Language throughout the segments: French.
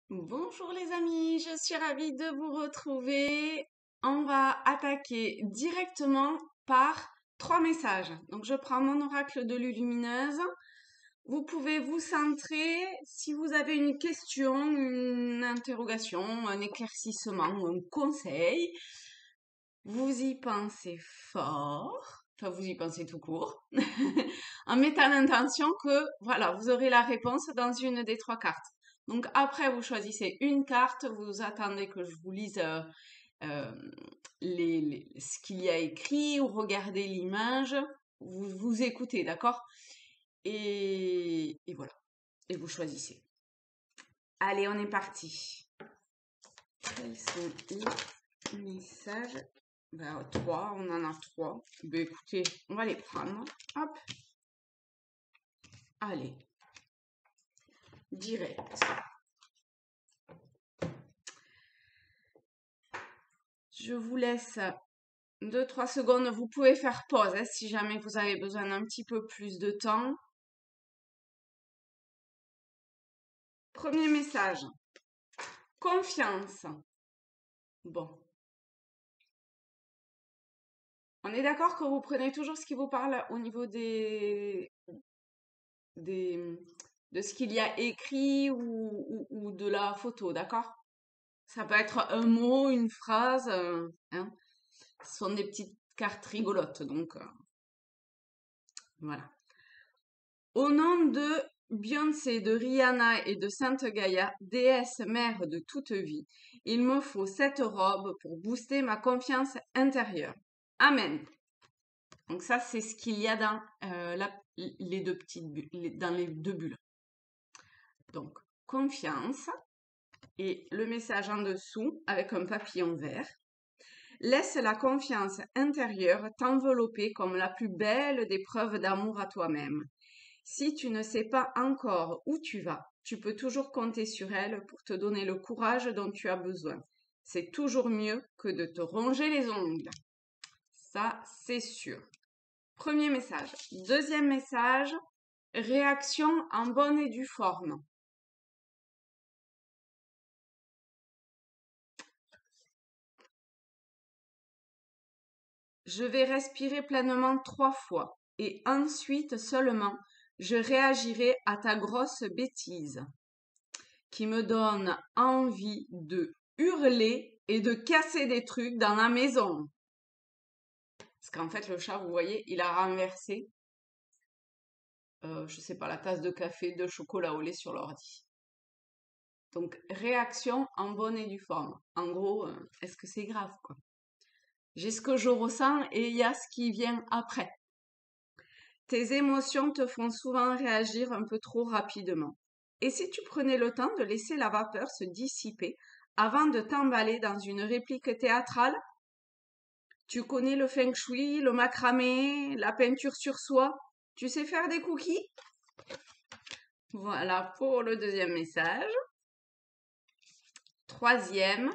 Bonjour les amis, je suis ravie de vous retrouver. On va attaquer directement par 3 messages. Donc je prends mon oracle de Lulumineuse. Vous pouvez vous centrer si vous avez une question, une interrogation, un éclaircissement ou un conseil. Vous y pensez fort, enfin vous y pensez tout court, en mettant l'intention que voilà, vous aurez la réponse dans une des 3 cartes. Donc après, vous choisissez une carte, vous attendez que je vous lise euh, ce qu'il y a écrit ou regardez l'image, vous écoutez, d'accord? Et voilà, et vous choisissez. Allez, on est parti. Quels sont les messages? Ben, 3, on en a 3. Ben, écoutez, on va les prendre. Hop. Allez. Direct. Je vous laisse 2-3 secondes. Vous pouvez faire pause hein, si jamais vous avez besoin d'un petit peu plus de temps. Premier message. Confiance. Bon. On est d'accord que vous prenez toujours ce qui vous parle au niveau de ce qu'il y a écrit ou de la photo, d'accord? Ça peut être un mot, une phrase, hein. Ce sont des petites cartes rigolotes, donc voilà. Au nom de Beyoncé, de Rihanna et de Sainte Gaïa, déesse mère de toute vie, il me faut cette robe pour booster ma confiance intérieure. Amen. Donc ça, c'est ce qu'il y a dans les deux petites bulles, dans les deux bulles. Donc, confiance. Et le message en dessous avec un papillon vert. Laisse la confiance intérieure t'envelopper comme la plus belle des preuves d'amour à toi-même. Si tu ne sais pas encore où tu vas, tu peux toujours compter sur elle pour te donner le courage dont tu as besoin. C'est toujours mieux que de te ronger les ongles. Ça, c'est sûr. Premier message. Deuxième message, réaction en bonne et due forme. Je vais respirer pleinement 3 fois et ensuite seulement je réagirai à ta grosse bêtise qui me donne envie de hurler et de casser des trucs dans la maison. Parce qu'en fait, le chat, vous voyez, il a renversé, je sais pas, la tasse de café, de chocolat au lait sur l'ordi. Donc, réaction en bonne et due forme. En gros, est-ce que c'est grave, quoi? J'ai ce que je ressens et il y a ce qui vient après. Tes émotions te font souvent réagir un peu trop rapidement. Et si tu prenais le temps de laisser la vapeur se dissiper avant de t'emballer dans une réplique théâtrale? Tu connais le feng shui, le macramé, la peinture sur soie? Tu sais faire des cookies? Voilà pour le deuxième message. Troisième,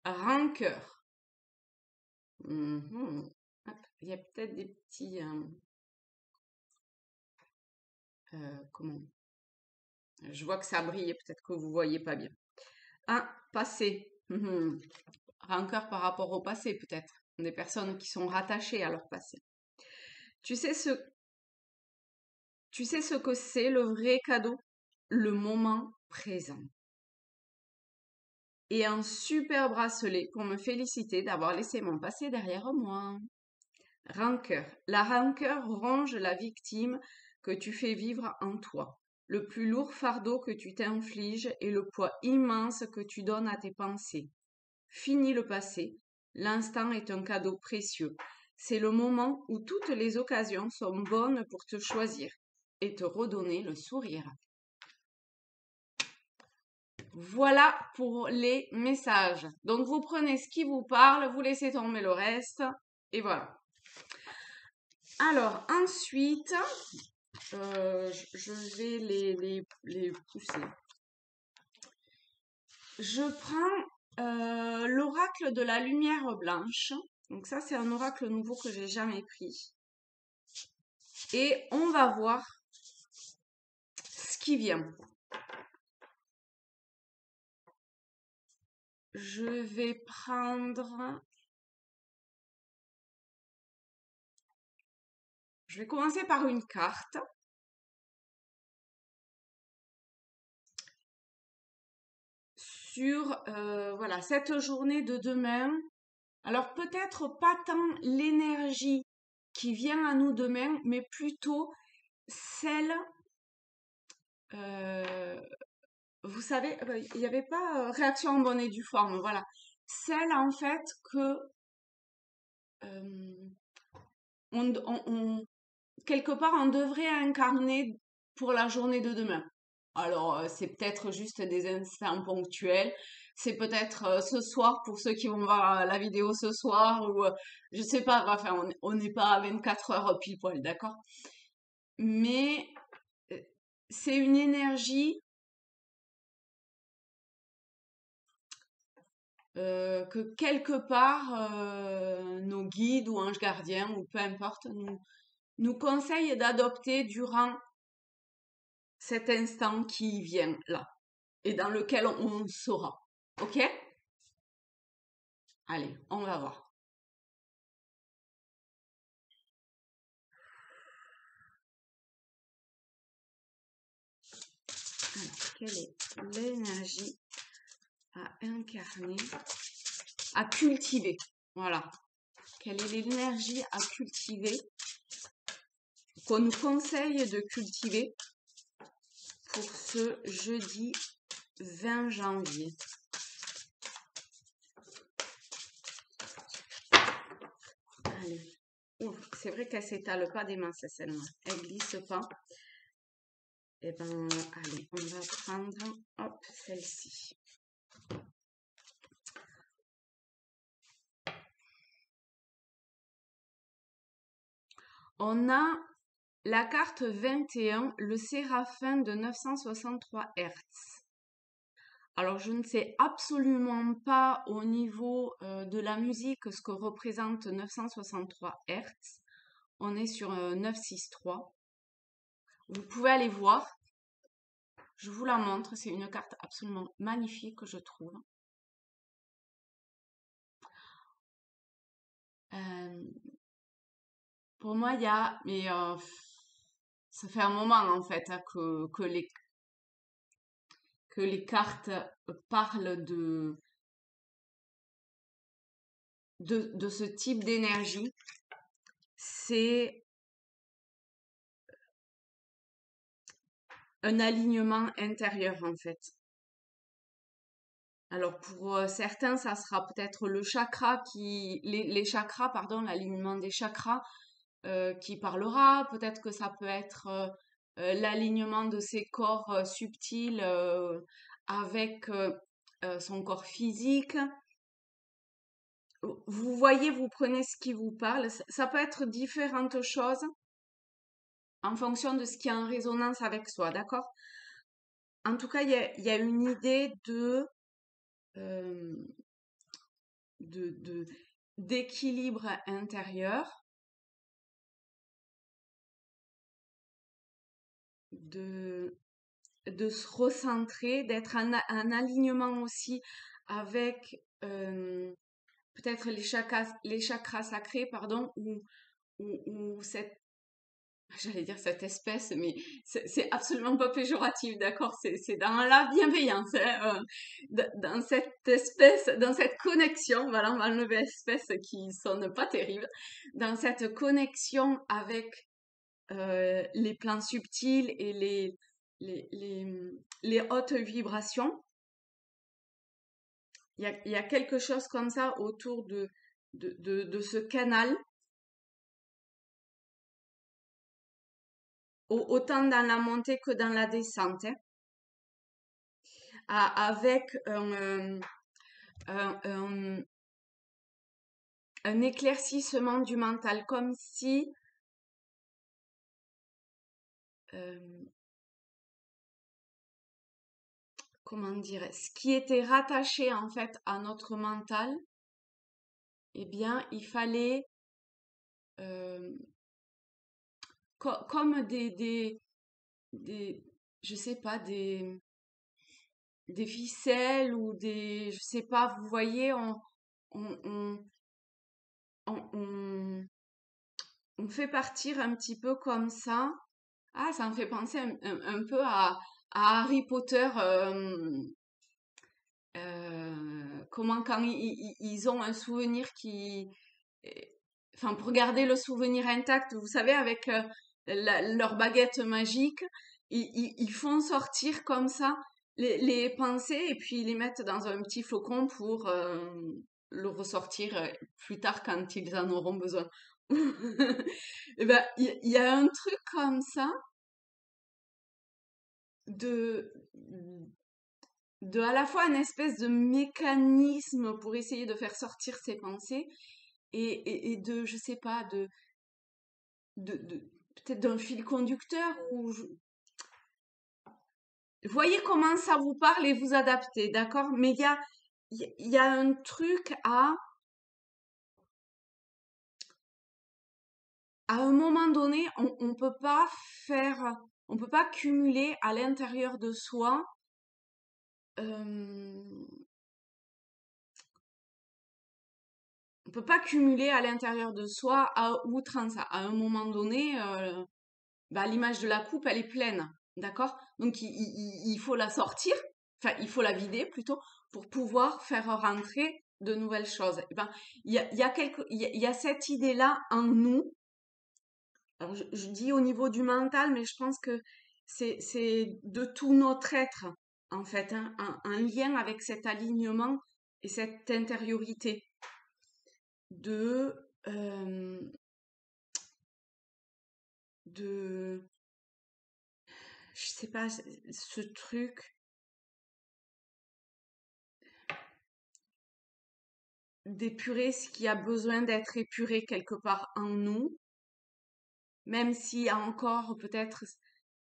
rancœur. Il y a peut-être des petits... comment? Je vois que ça brille, peut-être que vous voyez pas bien. Un, passé. Rancœur par rapport au passé, peut-être. Des personnes qui sont rattachées à leur passé. Tu sais ce que c'est le vrai cadeau? Le moment présent. Et un super bracelet pour me féliciter d'avoir laissé mon passé derrière moi. Rancœur. La rancœur ronge la victime que tu fais vivre en toi. Le plus lourd fardeau que tu t'infliges et le poids immense que tu donnes à tes pensées. Fini le passé. L'instant est un cadeau précieux. C'est le moment où toutes les occasions sont bonnes pour te choisir et te redonner le sourire. Voilà pour les messages. Donc vous prenez ce qui vous parle, vous laissez tomber le reste et voilà. Alors ensuite, je vais les pousser. Je prends l'oracle de la lumière blanche. Donc ça, c'est un oracle nouveau que j'ai jamais pris. Et on va voir ce qui vient. je vais prendre... Je vais commencer par une carte. Sur voilà, cette journée de demain. Alors peut-être pas tant l'énergie qui vient à nous demain, mais plutôt celle, euh, vous savez, il n'y avait pas réaction en bonne et due forme, voilà. Celle en fait que euh, quelque part on devrait incarner pour la journée de demain. Alors c'est peut-être juste des instants ponctuels, c'est peut-être ce soir pour ceux qui vont voir la vidéo ce soir ou je sais pas, enfin on n'est pas à 24 heures pile poil, d'accord? Mais euh, c'est une énergie que quelque part nos guides ou anges gardiens ou peu importe nous conseillent d'adopter durant cet instant qui vient là et dans lequel on sera. Ok? Allez, on va voir. Alors, quelle est l'énergie à incarner, à cultiver? Voilà. Quelle est l'énergie à cultiver qu'on nous conseille de cultiver pour ce jeudi 20 janvier? Allez. Ouf, c'est vrai qu'elle s'étale pas des masses, celle-là. Elle glisse pas. Eh ben, allez, on va prendre, hop, celle-ci. On a la carte 21, le Séraphin de 963 Hz. Alors, je ne sais absolument pas au niveau de la musique ce que représente 963 Hz. On est sur 963. Vous pouvez aller voir. Je vous la montre. C'est une carte absolument magnifique, je trouve. Pour moi, il y a... Mais ça fait un moment, en fait, hein, que les cartes parlent de ce type d'énergie. C'est un alignement intérieur, en fait. Alors pour certains, ça sera peut-être le chakra les chakras, pardon, l'alignement des chakras qui parlera. Peut-être que ça peut être l'alignement de ses corps subtils avec son corps physique. Vous voyez, vous prenez ce qui vous parle. Ça peut être différentes choses en fonction de ce qui est en résonance avec soi, d'accord? En tout cas, il y a une idée euh, de d'équilibre intérieur, de, de se recentrer, d'être en alignement aussi avec peut-être les chakras sacrés, pardon, ou cette, j'allais dire cette espèce, mais c'est absolument pas péjoratif, d'accord? C'est dans la bienveillance, hein, dans cette espèce, dans cette connexion, voilà, on va enlever espèce qui sonne pas terrible, dans cette connexion avec les plans subtils et les hautes vibrations. Il y a quelque chose comme ça autour de ce canal, autant dans la montée que dans la descente, hein, avec un, un- un éclaircissement du mental, comme si, euh, comment dire, ce qui était rattaché en fait à notre mental, eh bien, il fallait euh, comme des, je sais pas, des ficelles ou des, je sais pas, vous voyez, on, on, on, on fait partir un petit peu comme ça. Ah, ça me fait penser un peu à Harry Potter. Comment quand ils ont un souvenir qui, euh, enfin pour garder le souvenir intact, vous savez, avec leur baguette magique, ils font sortir comme ça les pensées et puis ils les mettent dans un petit flocon pour le ressortir plus tard quand ils en auront besoin. Et ben, il y a un truc comme ça de, de à la fois une espèce de mécanisme pour essayer de faire sortir ses pensées et de, je sais pas, de peut-être d'un fil conducteur ou voyez comment ça vous parle et vous adaptez, d'accord? Mais il y a un truc à un moment donné, on peut pas faire, on peut pas cumuler à l'intérieur de soi, euh, on peut pas cumuler à l'intérieur de soi à outrance. À un moment donné, bah, l'image de la coupe, elle est pleine, d'accord? Donc il faut la sortir, enfin il faut la vider plutôt pour pouvoir faire rentrer de nouvelles choses. Eh ben, il y a cette idée-là en nous. Alors je dis au niveau du mental, mais je pense que c'est de tout notre être en fait, hein, un lien avec cet alignement et cette intériorité de de je sais pas ce truc d'épurer ce qui a besoin d'être épuré quelque part en nous, même si encore peut-être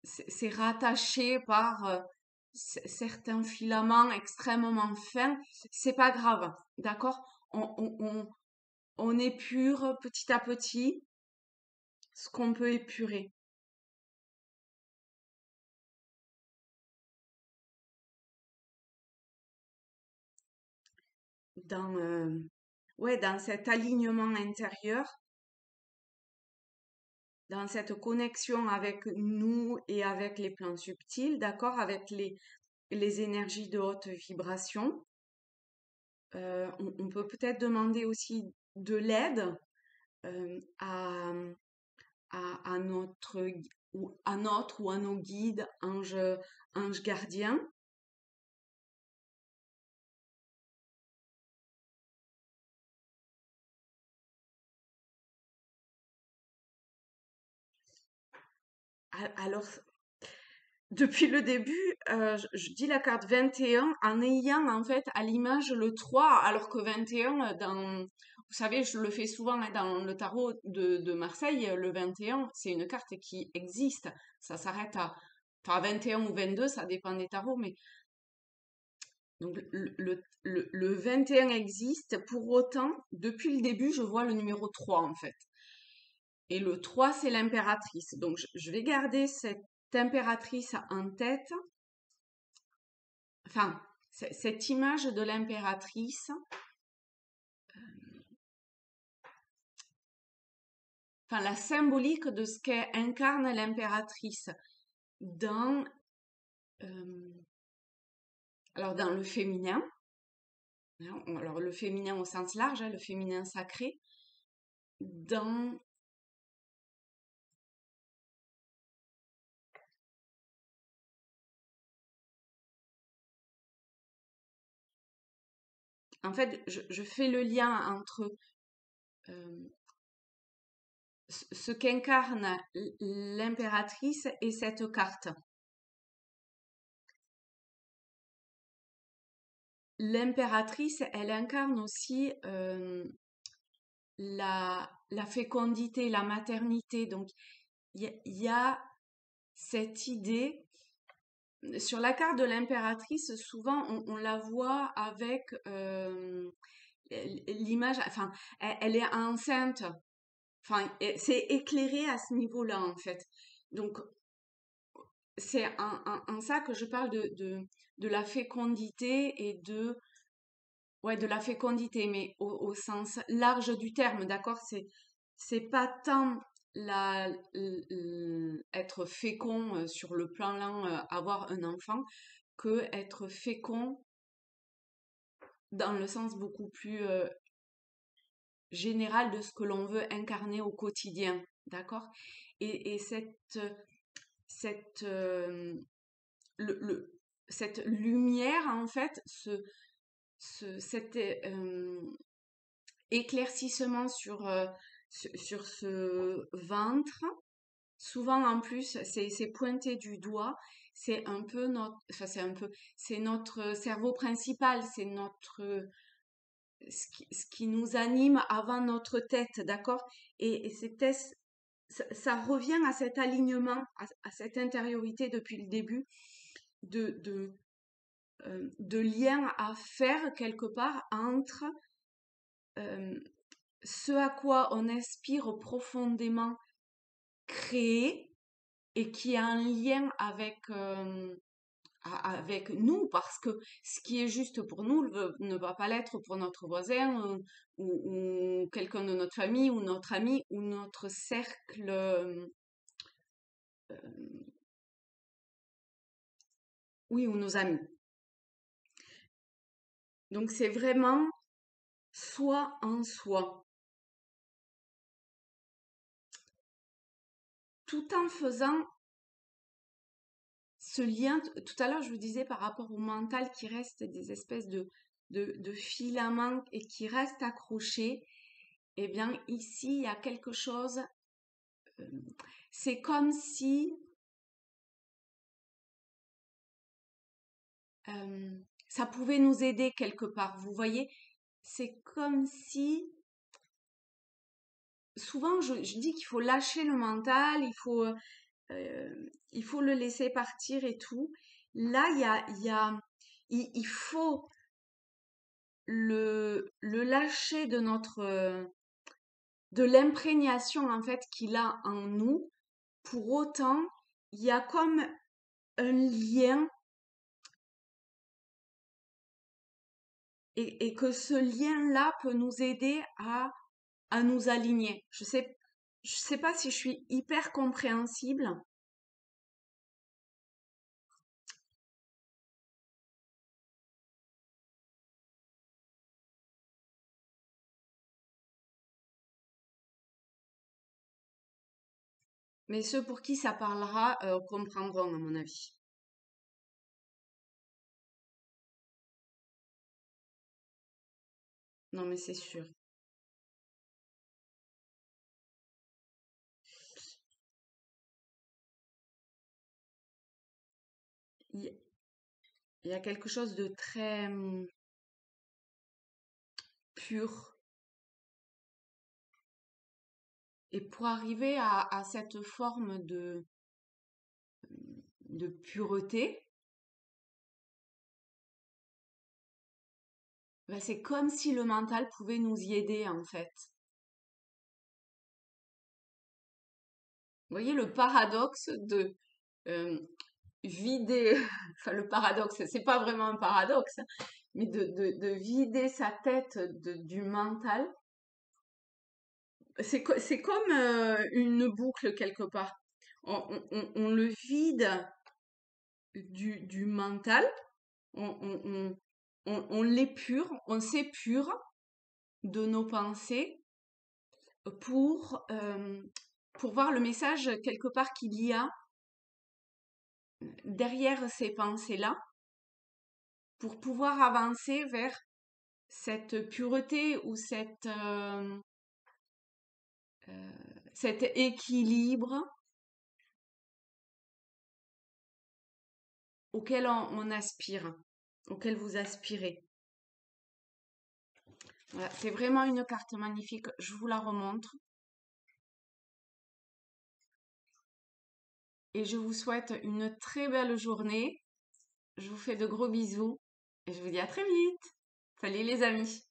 c'est rattaché par certains filaments extrêmement fins, c'est pas grave, d'accord? On épure petit à petit ce qu'on peut épurer. Dans, ouais, dans cet alignement intérieur, dans cette connexion avec nous et avec les plans subtils, d'accord, avec les énergies de haute vibration. On peut peut-être demander aussi de l'aide à notre ou à nos guides, anges gardiens. Alors, depuis le début, je dis la carte 21 en ayant en fait à l'image le 3, alors que 21, vous savez, je le fais souvent hein, dans le tarot de Marseille, le 21, c'est une carte qui existe. Ça s'arrête à, enfin, 21 ou 22, ça dépend des tarots, mais donc le 21 existe. Pour autant, depuis le début, je vois le numéro 3 en fait. Et le 3, c'est l'impératrice. Donc, je vais garder cette impératrice en tête. Enfin, cette image de l'impératrice, enfin la symbolique de ce qu'incarne l'impératrice dans, euh, alors dans le féminin, hein, alors le féminin au sens large, hein, le féminin sacré, dans, en fait, je fais le lien entre euh, ce qu'incarne l'impératrice et cette carte. L'impératrice, elle incarne aussi la fécondité, la maternité. Donc, il y a cette idée. Sur la carte de l'impératrice, souvent, on la voit avec l'image, enfin, elle est enceinte. Enfin, c'est éclairé à ce niveau-là, en fait. Donc, c'est en ça que je parle de la fécondité et ouais, de la fécondité, mais au sens large du terme, d'accord? C'est pas tant être fécond sur le plan là, avoir un enfant, que être fécond dans le sens beaucoup plus général de ce que l'on veut incarner au quotidien, d'accord? Et cette, cette lumière, en fait, cet éclaircissement sur ce ventre, souvent en plus, c'est pointé du doigt, c'est un peu notre, enfin c'est notre cerveau principal, c'est ce qui nous anime avant notre tête, d'accord? Et ça revient à cet alignement, à cette intériorité depuis le début de, de, de lien à faire quelque part entre euh, ce à quoi on aspire profondément créer et qui a un lien avec nous, parce que ce qui est juste pour nous ne va pas l'être pour notre voisin ou quelqu'un de notre famille ou notre ami ou notre cercle, oui, ou nos amis. Donc c'est vraiment soi en soi, tout en faisant ce lien. Tout à l'heure, je vous disais par rapport au mental qui reste des espèces de filaments et qui restent accrochés. Eh bien, ici, il y a quelque chose. euh, c'est comme si ça pouvait nous aider quelque part. Vous voyez, c'est comme si souvent je dis qu'il faut lâcher le mental, il faut le laisser partir et tout. Là, il faut le lâcher de l'imprégnation en fait qu'il a en nous. Pour autant, il y a comme un lien et que ce lien-là peut nous aider à nous aligner. Je sais pas si je suis hyper compréhensible, mais ceux pour qui ça parlera comprendront, à mon avis. Non, mais c'est sûr. Il y, il y a quelque chose de très pur. Et pour arriver à cette forme de pureté, ben, c'est comme si le mental pouvait nous y aider, en fait. Vous voyez le paradoxe de euh, vider, enfin le paradoxe, c'est pas vraiment un paradoxe, hein, mais de vider sa tête du mental. C'est comme une boucle quelque part. On le vide du mental, on, on, on, on l'épure, on s'épure de nos pensées pour, euh, pour voir le message quelque part qu'il y a derrière ces pensées-là, pour pouvoir avancer vers cette pureté ou euh, cet équilibre auquel on aspire, auquel vous aspirez. Voilà, c'est vraiment une carte magnifique, je vous la remontre et je vous souhaite une très belle journée. Je vous fais de gros bisous et je vous dis à très vite. Salut les amis.